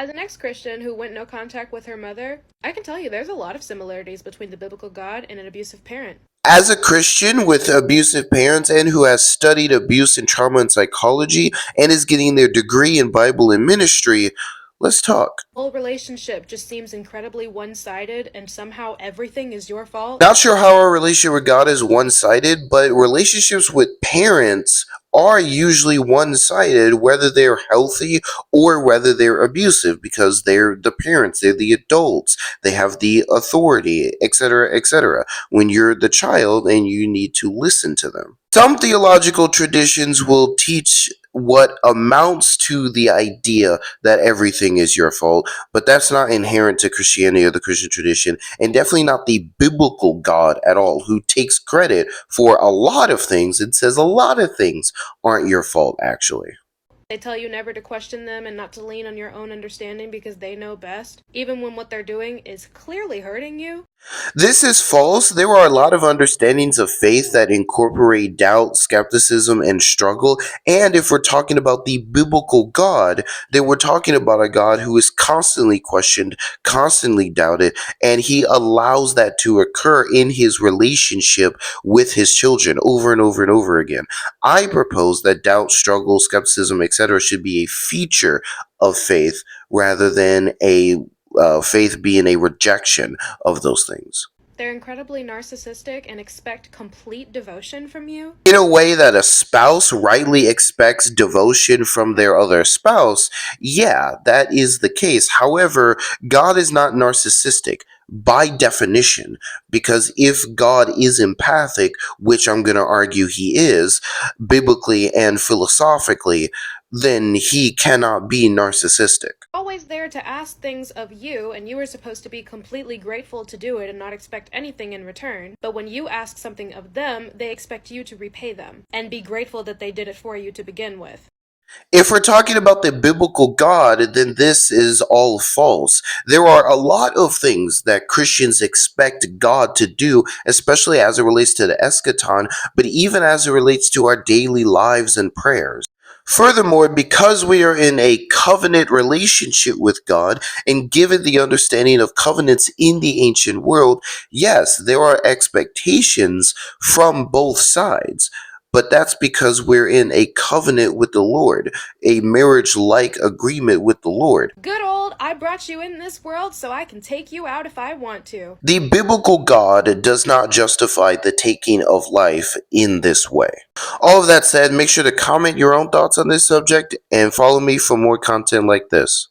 As an ex-Christian who went no contact with her mother, I can tell you there's a lot of similarities between the biblical God and an abusive parent. As a Christian with abusive parents and who has studied abuse and trauma and psychology and is getting their degree in Bible and ministry, let's talk. Whole relationship just seems incredibly one-sided and somehow everything is your fault. Not sure how our relationship with God is one sided, but relationships with parents are usually one sided, whether they're healthy or whether they're abusive, because they're the parents, they're the adults, they have the authority, etc., etc. When you're the child and you need to listen to them. Some theological traditions will teach what amounts to the idea that everything is your fault, but that's not inherent to Christianity or the Christian tradition, and definitely not the biblical God at all, who takes credit for a lot of things and says a lot of things aren't your fault, actually. They tell you never to question them and not to lean on your own understanding because they know best, even when what they're doing is clearly hurting you. This is false. There are a lot of understandings of faith that incorporate doubt, skepticism, and struggle. And if we're talking about the biblical God, then we're talking about a God who is constantly questioned, constantly doubted, and he allows that to occur in his relationship with his children over and over and over again. I propose that doubt, struggle, skepticism, etc., should be a feature of faith rather than a faith being a rejection of those things. They're incredibly narcissistic and expect complete devotion from you. In a way that a spouse rightly expects devotion from their other spouse, yeah, that is the case. However, God is not narcissistic by definition, because if God is empathic, which I'm going to argue he is, biblically and philosophically, then he cannot be narcissistic. Always there to ask things of you, and you are supposed to be completely grateful to do it and not expect anything in return. But when you ask something of them, they expect you to repay them and be grateful that they did it for you to begin with. If we're talking about the biblical God, then this is all false. There are a lot of things that Christians expect God to do, especially as it relates to the eschaton, but even as it relates to our daily lives and prayers. Furthermore, because we are in a covenant relationship with God, and given the understanding of covenants in the ancient world, yes, there are expectations from both sides. But that's because we're in a covenant with the Lord, a marriage like agreement with the Lord. Good old, I brought you in this world so I can take you out if I want to. The biblical God does not justify the taking of life in this way. All of that said, make sure to comment your own thoughts on this subject and follow me for more content like this.